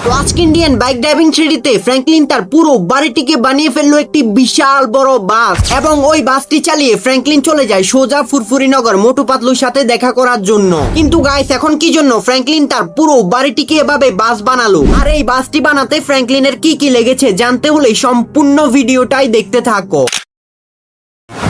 তো আজকে Indian bike driving থ্রিডিতে Franklin তার পুরো বাড়িটিকে বানিয়ে ফেললো একটি বিশাল বড় বাস, এবং ওই বাসটি চালিয়ে ফ্র্যাঙ্কলিন চলে যায় সোজা ফুরফুরিনগর মোটু পাতলুর সাথে দেখা করার জন্য। কিন্তু গাইস, এখন কি জন্য ফ্র্যাঙ্কলিন তার পুরো বাড়িটিকে এভাবে বাস বানালো, আর এই বাসটি বানাতে ফ্র্যাঙ্কলিনের কি কি লেগেছে জানতে হলে সম্পূর্ণ ভিডিওটাই দেখতে থাকো।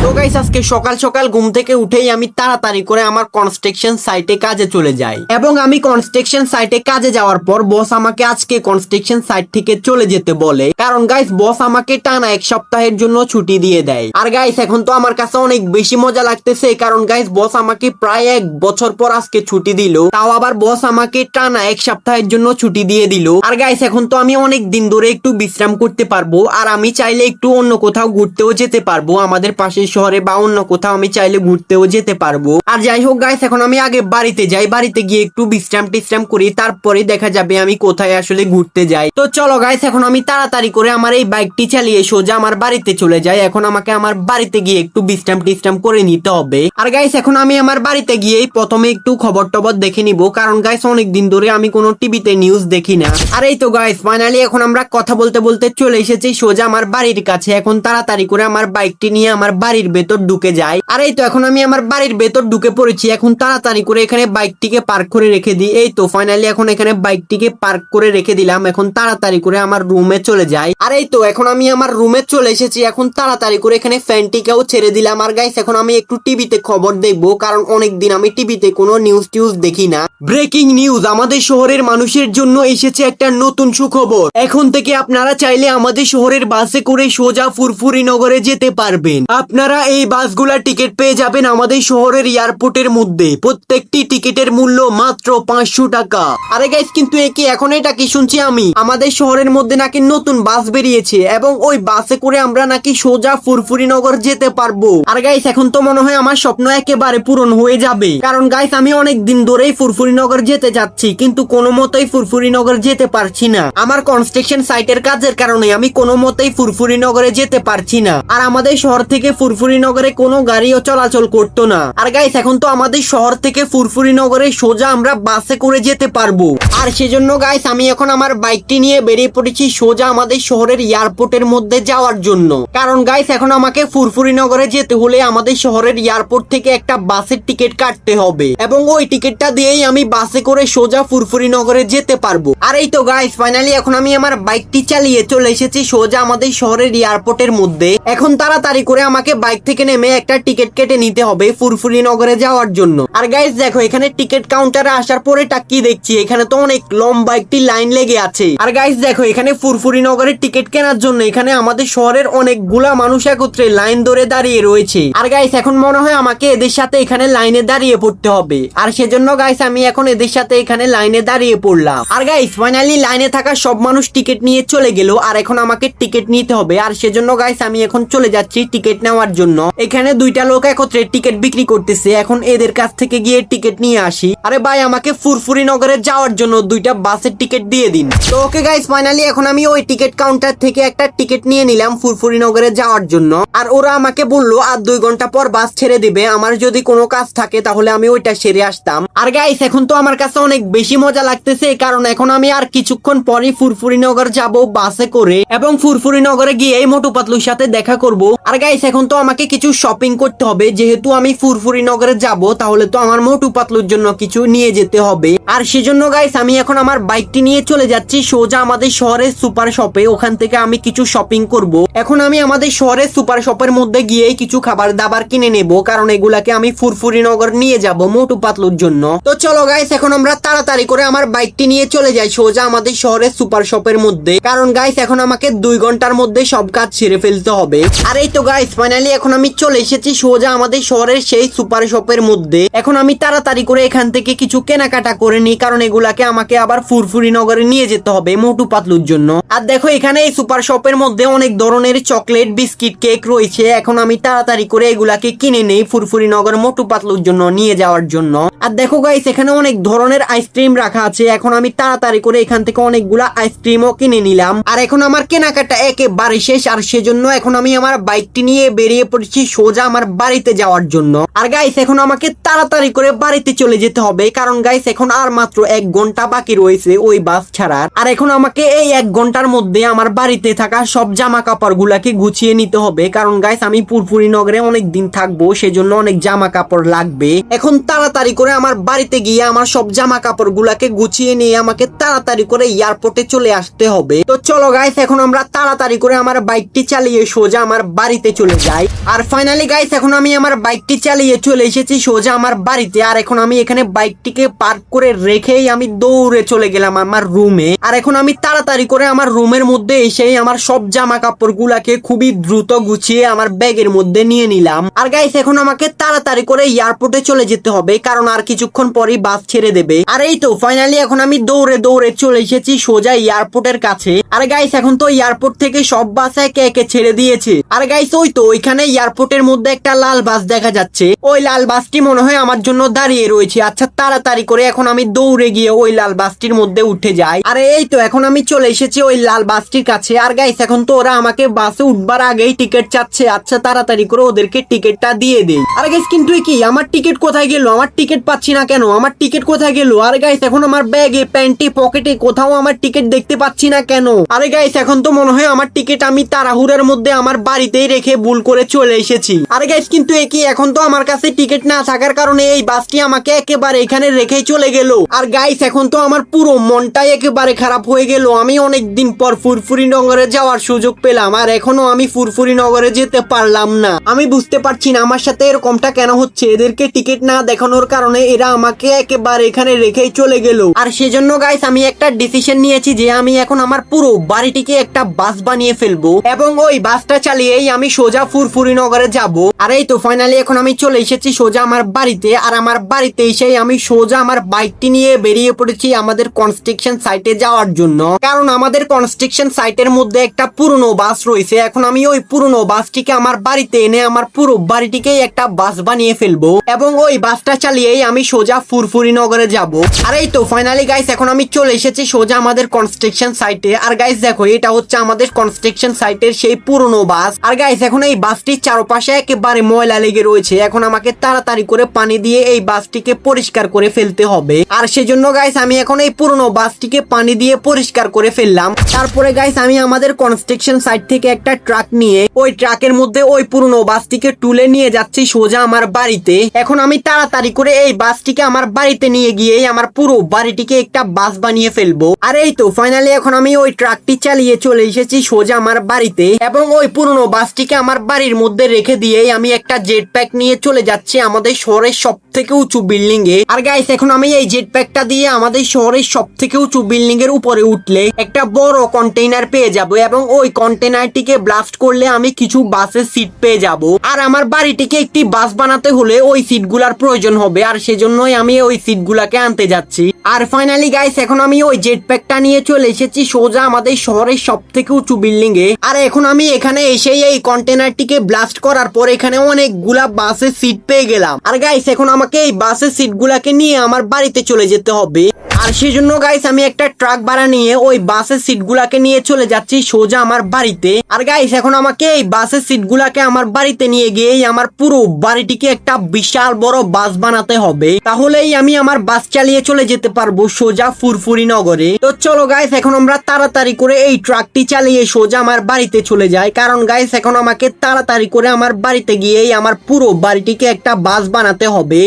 তো গাইস, আজকে সকাল সকাল ঘুম থেকে উঠেই আমি তাড়াতাড়ি করে আমার কনস্ট্রাকশন সাইটে কাজে চলে যাই, এবং আমি কনস্ট্রাকশন সাইটে কাজে যাওয়ার পর বস আমাকে আজকে কনস্ট্রাকশন সাইট থেকে চলে যেতে বলে, কারণ গাইস বস আমাকে টানা 1 সপ্তাহের জন্য ছুটি দিয়ে দেয়। আর গাইস, এখন তো আমার কাছে অনেক বেশি মজা লাগতেছে, কারণ গাইস বস আমাকে প্রায় 1 বছর পর আজকে ছুটি দিল, তাও আবার বস আমাকে টানা 1 সপ্তাহের জন্য ছুটি দিয়ে দিল। আর গাইস, এখন তো আমি অনেক দিন ধরে একটু বিশ্রাম করতে পারবো, আর আমি চাইলে একটু অন্য কোথাও ঘুরতেও যেতে পারবো, আমাদের পাশের শহরে বা অন্য কোথাও আমি চাইলে ঘুরতেও যেতে পারবো। আর যাই হোক গাইস, এখন আমি আগে বাড়িতে যাই, বাড়িতে গিয়ে একটু বিশ্রাম করি, তারপরে দেখা যাবে আমি কোথায় আসলে ঘুরতে যাই। তো চলো গাইস, এখন আমি তাড়াতাড়ি করে আমার এই বাইকটি চালিয়ে সোজা আমার বাড়িতে চলে যাই। এখন আমাকে আমার বাড়িতে গিয়ে একটু বিশ্রাম করে নিতে হবে। আর গাইস, এখন আমি আমার বাড়িতে গিয়ে প্রথমে একটু খবর টবর দেখে নিব, কারণ গাইস অনেক দিন ধরে আমি কোনো টিভিতে নিউজ দেখি না। আর এই তো গাইস, ফাইনালি এখন আমরা কথা বলতে বলতে চলে এসেছি সোজা আমার বাড়ির কাছে। এখন তাড়াতাড়ি করে আমার বাইকটি নিয়ে আমার বাড়ির ভেতর ঢুকে যাই। আর এই তো এখন আমি আমার বাড়ির ভেতর ঢুকে পড়েছি। এখন তাড়াতাড়ি করে এখানে বাইকটিকে পার্ক করে রেখে দিই। এই তো ফাইনালি এখন এখানে বাইকটিকে পার্ক করে রেখে দিলাম। এখন তাড়াতাড়ি করে আমার রুমে চলে যাই। আর এই তো এখন আমি আমার রুমে চলে এসেছি। এখন তাড়াতাড়ি করে এখানে ফ্যানটিকেও ছেড়ে দিলাম। আর গাইস, এখন আমি একটু টিভিতে খবর দেখবো, কারণ অনেকদিন আমি টিভিতে কোনো নিউজ টিউজ দেখি না। ব্রেকিং নিউজ, আমাদের শহরের মানুষের জন্য এসেছে একটা নতুন সুখবর। এখন থেকে আপনারা চাইলে আমাদের শহরের বাসে করে সোজা ফুরফুরিনগরে যেতে পারবেন। আপনারা এই বাসগুলা টিকিট পেয়ে যাবেন আমাদের শহরের এয়ারপোর্টের মধ্যে। প্রত্যেকটি টিকিটের মূল্য মাত্র 500 টাকা। আরে গাইস, কিন্তু এখন এটা কি শুনছি আমি, আমাদের শহরের মধ্যে নাকি নতুন বাস বেরিয়েছে, এবং ওই বাসে করে আমরা নাকি সোজা ফুরফুরিনগর যেতে পারবো। আর গাইস, এখন তো মনে হয় আমার স্বপ্ন একেবারে পূরণ হয়ে যাবে, কারণ গাইস আমি অনেক দিন ধরেই ফুরফুরিনগর যেতে যাচ্ছি, কিন্তু কোনো মতেই ফুরফুরিনগর যেতে পারছি না। আমার কনস্ট্রাকশন সাইটের কাজের কারণে আমি কোনো মতেই ফুরফুরিনগরে যেতে পারছি না। আর আমাদের শহর থেকে ফুরফুরিনগরে কোনো গাড়িও চলাচল করতো না। আর গাইস, এখন তো আমাদের শহর থেকে ফুরফুরিনগরে সোজা আমরা বাসে করে যেতে পারবো। আর সেজন্য গাইস আমি এখন আমার বাইকটি নিয়ে বেরিয়ে পড়েছি সোজা আমাদের শহরের এয়ারপোর্টের মধ্যে যাওয়ার জন্য, কারণ গাইস এখন আমাকে ফুরফুরিনগরে যেতে হলে আমাদের শহরের এয়ারপোর্ট থেকে একটা বাসের টিকিট কাটতে হবে, এবং ওই টিকিটটা দিয়েই আমি বাসে করে সোজা ফুরফুরিনগরে যেতে পারবো। আর এই তো গাইস, ফাইনালি এখন আমি আমার বাইকটি চালিয়ে চলে এসেছি সোজা আমাদের শহরের এয়ারপোর্টের মধ্যে। এখন তাড়াতাড়ি করে আমাকে বাইক থেকে নেমে একটা টিকিট কেটে নিতে হবে ফুরফুরিনগরে যাওয়ার জন্য। আর গাইস দেখো, এখানে টিকিট কাউন্টারে আসার পরে কি দেখছি, এখানে তো অনেক লম্বা একটি লাইন লেগে আছে। আর গাইস দেখো, এখানে ফুরফুরিনগরের টিকিট কেনার জন্য এখানে আমাদের শহরের অনেকগুলা মানুষ একত্রে লাইন ধরে দাঁড়িয়ে রয়েছে। আর গাইস, এখন মনে হয় আমাকে এদের সাথে এখানে লাইনে দাঁড়িয়ে পড়তে হবে, আর সেজন্য গাইস আমি এখন এদের সাথে এখানে লাইনে দাঁড়িয়ে পড়লাম। আর গাইস ফাইনালি লাইনে থাকা সব মানুষ টিকিট নিয়ে চলে গেল, আর এখন আমাকে টিকিট নিতে হবে। আর সেজন্য গাইস আমি এখন চলে যাচ্ছি টিকিট নেওয়ার জন্য। এখানে দুইটা লোক একত্রে টিকিট বিক্রি করতেছে, এখন এদের কাছ থেকে গিয়ে টিকিট নিয়ে আসি। আরে ভাই, আমাকে ফুরফুরিনগরে যাওয়ার জন্য 2টা বাসের টিকিট দিয়ে দিন। তো ওকে গাইস, ফাইনালি এখন আমি ওই টিকিট কাউন্টার থেকে একটা টিকিট নিয়ে নিলাম ফুরফুরিনগরে যাওয়ার জন্য। আর ওরা আমাকে বললো আর 2 ঘন্টা পর বাস ছেড়ে দিবে, আমার যদি কোনো কাজ থাকে তাহলে আমি ওইটা সেরে আসতাম। আর গাইস, এখন তো আমার কাছে অনেক বেশি মজা লাগতেছে, কারণ এখন আমি আর কিছুক্ষণ পরে ফুরফুরিনগর যাব বাসে করে, এবং ফুরফুরিনগরে গিয়ে এই মোটু পাতলুর সাথে দেখা করব। আর গাইস, এখন তো আমাকে কিছু শপিং করতে হবে, যেহেতু আমি ফুরফুরিনগরে যাব, তাহলে তো আমার মোটু পাতলুর জন্য কিছু নিয়ে যেতে হবে। আর সেজন্য গাইস আমি এখন আমার বাইকটি নিয়ে চলে যাচ্ছি সোজা আমাদের শহরের সুপার শপে, ওখান থেকে আমি কিছু শপিং করব। এখন আমি আমাদের শহরের সুপার শপের মধ্যে গিয়ে কিছু খাবার দাবার কিনে নেব, কারণ এগুলাকে আমি ফুরফুরিনগর নিয়ে যাব মোটু পাতলুর জন্য। তো চলো গাইস, এখন আমরা তাড়াতাড়ি করে আমার বাইকটি নিয়ে চলে যাই সোজা আমাদের শহরের সুপার শপের মধ্যে, কারণ গাইস এখন আমাকে 2 ঘন্টার মধ্যে সব কাজ সেরে ফেলতে হবে। আর এই তো গাইস, ফাইনালি এখন আমি চলে এসেছি সোজা আমাদের শহরের সেই সুপার শপের মধ্যে। এখন আমি তাড়াতাড়ি করে এখান থেকে কিছু কেনাকাটা করে নিই, কারণ এগুলাকে আমাকে আবার ফুরফুরিনগরে নিয়ে যেতে হবে মোটু পাতলুর জন্য। আর দেখো, এখানে এই সুপার শপের মধ্যে অনেক ধরনের চকলেট, বিস্কিট, কেক রয়েছে। এখন আমি তাড়াতাড়ি করে এগুলাকে কিনে নেই ফুরফুরিনগর মোটু পাতলুর জন্য নিয়ে যাওয়ার জন্য। আর দেখো গাইস, এখানে অনেক ধরনের আইসক্রিম রাখা আছে। এখন আমি তাড়াতাড়ি করে এখান থেকে অনেকগুলা আইসক্রিমও কিনে নিলাম। আর এখন আমার কেনাকাটা একেবারে শেষ, আর সেজন্য এখন আমি আমার বাইকটি নিয়ে বেরিয়ে পড়েছি সোজা আমার বাড়িতে যাওয়ার জন্য। আর গাইস এখন আমাকে তাড়াতাড়ি করে বাড়িতে চলে যেতে হবে, কারণ গাইস এখন আর মাত্র 1 ঘন্টা বাকি রয়েছে ওই বাস ছাড়ার। আর এখন আমাকে এই 1 ঘন্টার মধ্যে আমার বাড়িতে থাকা সব জামা কাপড় গুলাকে গুছিয়ে নিতে হবে, কারণ গাইস আমি ফুরফুরি নগরে অনেক দিন থাকবো, সেজন্য অনেক জামা কাপড় লাগবে। এখন তাড়াতাড়ি করে আমার বাড়িতে গিয়ে আমার সব জামা কাপড় গুলাকে গুছিয়ে নিয়ে আমাকে তাড়াতাড়ি করে এয়ারপোর্টে চলে আসতে হবে। তো চলো গাইস এখন আমরা তাড়াতাড়ি করে আমার বাইকটি চালিয়ে সোজা আমার বাড়িতে চলে যাই। আর ফাইনালি গাইস এখন আমি আমার বাইকটি চালিয়ে চলে এসেছি সোজা আমার বাড়িতে। আর এখন আমি এখানে বাইকটিকে পার্ক করে রেখেই আমি দৌড়ে চলে গেলাম আমার রুমে। আর এখন আমি তাড়াতাড়ি করে আমার রুমের মধ্যে এসে আমার সব জামা কাপড় গুলাকে খুবই দ্রুত গুছিয়ে আমার ব্যাগের মধ্যে নিয়ে নিলাম। আর গাইস এখন আমাকে তাড়াতাড়ি করে এয়ারপোর্টে চলে যেতে হবে, কারণ আর কিছুক্ষণ পরই বাস ছেড়ে দেবে। আর এই তো ফাইনালি এখন আমি দৌড়ে দৌড়ে চলে এসেছি সোজা এয়ারপোর্টের কাছে। আর গাইস এখন তো এয়ারপোর্ট থেকে সব বাস একে একে ছেড়ে দিয়েছে। আর গাইস ওই তো ওইখানে এয়ারপোর্টের মধ্যে একটা লাল বাস দেখা যাচ্ছে, ওই লাল বাসটি মনে হয় আমার জন্য দাঁড়িয়ে রয়েছে। আচ্ছা তাড়াতাড়ি করে এখন আমি দৌড়ে গিয়ে ওই লাল বাসটির মধ্যে উঠে যাই। আর এই তো এখন আমি চলে এসেছি ওই লাল বাসটির কাছে। আর গাইস এখন তো ওরা আমাকে বাসে উঠবার আগেই টিকিট চাচ্ছে। আচ্ছা তাড়াতাড়ি করে ওদেরকে টিকিটটা দিয়ে দেই। আর গাইস কিন্তু কি আমার টিকিট কোথায় গেল? আমার টিকিট পাচ্ছি না কেন? আমার টিকিট কোথায় গেল? আর গাইস এখন আমার ব্যাগে, প্যান্টি, পকেটে কোথাও আমার টিকিট দেখতে পাচ্ছি না কেন? আরে গাইস এখন তো মনে হয় আমার টিকিট আমি তাড়াহুড়োর মধ্যে আমার বাড়িতেই রেখে ভুল করে চলে এসেছি। আরে গাইস কিন্তু কি এখন তো আমার কাছে টিকিট না থাকার কারণে এই বাসটি আমাকে একেবারে এখানে রেখেই চলে গেল। আর গাইস এখন তো আমার পুরো মনটাই একেবারে খারাপ হয়ে গেল। আমি অনেক দিন পর ফুরফুরি নগরে যাওয়ার সুযোগ পেলাম, আর এখনো আমি ফুরফুরি নগরে যেতে পারলাম না। আমি বুঝতে পারছি না আমার সাথে এরকমটা কেন হচ্ছে। এদেরকে টিকিট না দেখানোর কারণে এরা আমাকে একেবারে এখানে রেখেই চলে গেল। আর সেজন্য গাইস আমি একটা ডিসিশন নিয়েছি যে আমি এখন আমার পুরো বাড়িটিকে একটা বাস বানিয়ে ফেলবো এবং ওই বাসটা চালিয়েই আমি সোজা ফুরফুরি নগরে যাব। আর এই তো ফাইনালি এখন আমি চলে এসেছি সোজা আমার বাড়িতে। আর আমার বাড়িতে এসেই আমি সোজা আমার বাইকটি নিয়ে বেরিয়ে পড়েছি আমাদের কনস্ট্রাকশন সাইটে যাওয়ার জন্য, কারণ আমাদের কনস্ট্রাকশন সাইটের মধ্যে একটা পুরনো বাস রয়েছে। এখন আমি ওই পুরনো বাসটিকে আমার বাড়িতে এনে আমার পুরো বাড়িটিকেই একটা বাস বানিয়ে ফেলবো এবং ওই বাসটা চালিয়েই আমি সোজা ফুরফুরি নগরে যাব। আর এই তো ফাইনালি গাইস এখন আমি চলে এসেছি সোজা আমাদের কনস্ট্রাকশন সাইটে। আর গাইস দেখো এটা হচ্ছে আমাদের কনস্ট্রাকশন সাইটের সেই পুরনো বাস। আর গাইস এখন এই বাসটির চারপাশে একেবারে ময়লা লেগে রয়েছে। এখন আমাকে তাড়াতাড়ি করে পানি দিয়ে এই বাসটিকে পরিষ্কার করে ফেলতে হবে। আর সেজন্য গাইস আমি এখন এই পুরনো বাসটিকে পানি দিয়ে পরিষ্কার করে ফেললাম। তারপরে গাইস আমি আমাদের কনস্ট্রাকশন সাইট থেকে একটা ট্রাক নিয়ে ওই ট্রাকের মধ্যে ওই পুরনো বাসটিকে তুলে নিয়ে যাচ্ছি সোজা আমার বাড়িতে। এখন আমি তাড়াতাড়ি করে এই বাসটিকে আমার বাড়িতে নিয়ে গিয়ে আমার পুরো বাড়িটিকে একটা বাস বানিয়ে ফেলবো। আর এই তো ফাইনালি এখন আমি ওই ট্রাকটি চালিয়ে চলে এসেছি সোজা আমার বাড়িতে এবং ওই পুরনো বাসটিকে আমার বাড়ির মধ্যে রেখে দিয়ে আমি একটা জেট প্যাক নিয়ে চলে যাচ্ছি আমাদের শহরের সব থেকে উঁচু বিল্ডিং এ। আর গাইস এখন আমি এই জেট প্যাকটা দিয়ে আমাদের শহরের সব থেকে উঁচু বিল্ডিং এর উপরে উঠলে একটা বড় কন্টেইনার পেয়ে যাব এবং ওই কন্টেইনারটিকে ব্লাস্ট করলে আমি কিছু বাসের সিট পেয়ে যাব। আর আমার বাড়িটিকে একটি বাস বানাতে হলে ওই সিটগুলার প্রয়োজন হবে, আর সেজন্যই আমি ওই সিটগুলাকে আনতে যাচ্ছি। আর ফাইনালি গাইস এখন আমি ওই জেট প্যাকটা নিয়ে চলে এসেছি সোজা আমাদের শহরের সব থেকে উঁচু বিল্ডিং এ। আর এখন আমি এখানে এসেই এই কন্টেইনারটিকে ব্লাস্ট করার পর এখানে অনেকগুলা বাসের সিট পেয়ে গেলাম। আর গাইস এখন আমাকে এই বাসের সিটগুলাকে নিয়ে আমার বাড়িতে চলে যেতে হবে। আর সেজন্য গাইস আমি একটা ট্রাক ভাড়া নিয়ে ওই বাসের সিটগুলাকে নিয়ে চলে যাচ্ছি সোজা আমার বাড়িতে। আর গাইস এখন আমাকে এই বাসের সিটগুলাকে আমার বাড়িতে নিয়ে গিয়ে আমার পুরো বাড়িটিকে একটা বিশাল বড় বাস বানাতে হবে, তাহলেই আমি আমার বাস চালিয়ে চলে যেতে পারবো সোজা ফুরফুরি নগরে। তো চলো গাইস এখন আমরা তাড়াতাড়ি করে এই ট্রাকটি চালিয়ে সোজা আমার বাড়িতে চলে যাই, কারণ গাইস এখন আমাকে তাড়াতাড়ি করে আমার বাড়িতে গিয়েই আমার পুরো বাড়িটিকে একটা বাস বানাতে হবে।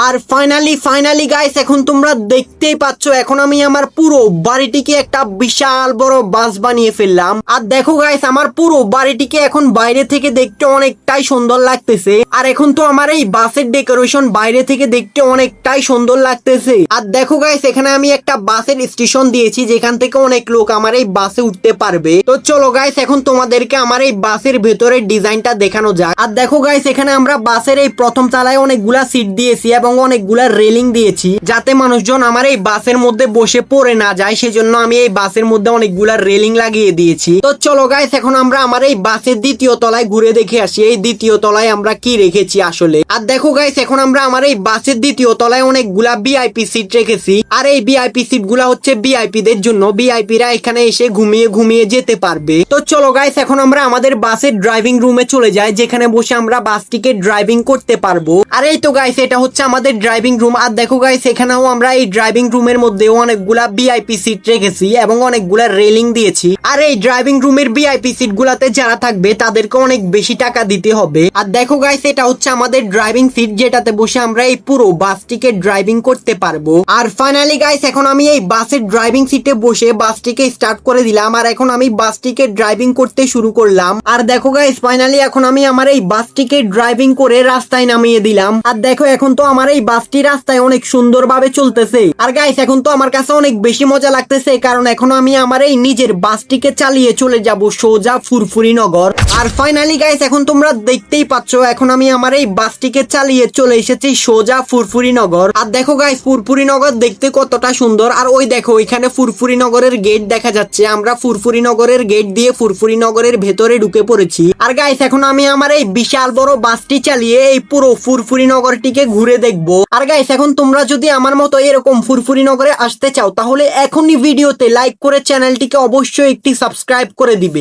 আর ফাইনালি গাইস এখন তোমরা দেখতেই পাচ্ছ এখন আমি আমার পুরো বাড়িটিকে একটা বিশাল বড় বাস বানিয়ে ফেললাম। আর দেখো গাইস আমার পুরো বাড়িটিকে এখন বাইরে থেকে দেখতে অনেকটাই সুন্দর লাগতেছে। আর এখন তো আমার এই বাসের ডেকোরেশন বাইরে থেকে দেখতে অনেকটাই সুন্দর লাগতেছে। আর দেখো গাইস এখানে আমি একটা বাসের স্টেশন দিয়েছি যেখান থেকে অনেক লোক আমার এই বাসে উঠতে পারবে। তো চলো গাইস এখন তোমাদেরকে আমার এই বাসের ভেতরের ডিজাইনটা দেখানো যাক। আর দেখো গাইস এখানে আমরা বাসের এই প্রথম তলায় অনেকগুলা সিট দিয়েছি এবং এবং অনেকগুলা রেলিং দিয়েছি যাতে মানুষজন আমার এই বাসের মধ্যে বসে পড়ে না যায়, সেজন্য আমি এই বাসের মধ্যে অনেকগুলা রেলিং লাগিয়ে দিয়েছি। তো চলো গাইস, এখন আমরা আমার এই বাসের দ্বিতীয় তলায় ঘুরে দেখে আসি এই দ্বিতীয় তলায় আমরা কি রেখেছি আসলে। আর দেখো গাইস, এখন আমরা আমার এই বাসের দ্বিতীয় তলায় অনেকগুলা ভিআইপি সিট রেখেছি। আর এই ভিআইপি সিট গুলা হচ্ছে ভিআইপি দের জন্য, ভিআইপিরা এখানে এসে ঘুমিয়ে ঘুমিয়ে যেতে পারবে। তো চলো গাইস, এখন আমরা আমাদের বাসের ড্রাইভিং রুমে চলে যাই, যেখানে বসে আমরা বাসটিকে ড্রাইভিং করতে পারবো। আর এই তো গাইস, এটা হচ্ছে আমাদের ড্রাইভিং রুম। আর দেখো গাইস, এখানেও আমরা এই ড্রাইভিং রুমের মধ্যে অনেকগুলা ভিআইপি সিট রেখেছি এবং অনেকগুলা রেলিং দিয়েছি। আর এই ড্রাইভিং রুমের ভিআইপি সিট গুলাতে যারা থাকবে তাদেরকে অনেক বেশি টাকা দিতে হবে। আর দেখো গাইস, এটা হচ্ছে আমাদের ড্রাইভিং সিট, যেটাতে বসে আমরা এই পুরো বাসটিকে ড্রাইভিং করতে পারবো। আর ফাইনালি গাইস, এখন আমি এই বাসের ড্রাইভিং সিটে বসে বাসটিকে স্টার্ট করে দিলাম। আর এখন আমি বাসটিকে ড্রাইভিং করতে শুরু করলাম। আর দেখো গাইস, ফাইনালি এখন আমি আমার এই বাসটিকে ড্রাইভিং করে রাস্তায় নামিয়ে দিলাম। আর দেখো, এখন তো আমার এই বাসটি রাস্তায় অনেক সুন্দরভাবে চলতেছে। আর গাইস, এখন তো আমার কাছে অনেক বেশি মজা লাগতেছে, কারণ এখন আমি আমার এই নিজের বাসটিকে চালিয়ে চলে যাব সোজা ফুরফুরি নগর। আর ফাইনালি গাইস, এখন তোমরা দেখতেই পাচ্ছ, এখন আমি আমার এই বাসটিকে চালিয়ে চলে এসেছি সোজা ফুরফুরি নগর। আর দেখো গাইস, ফুরফুরি নগর দেখতে কতটা সুন্দর। আর ওই দেখো, ওইখানে ফুরফুরি নগরের গেট দেখা যাচ্ছে। আমরা ফুরফুরি নগরের গেট দিয়ে ফুরফুরি নগরের ভেতরে ঢুকে পড়েছি। আর গাইস, এখন আমি আমার এই বিশাল বড় বাসটি চালিয়ে এই পুরো ফুরফুরি নগরটিকে ঘুরে দেখবো। আর গাইস, এখন তোমরা যদি আমার মতো এরকম ফুরফুরি নগরে আসতে চাও, তাহলে এখনই ভিডিওতে লাইক করে চ্যানেলটিকে অবশ্যই একটি সাবস্ক্রাইব করে দিবে।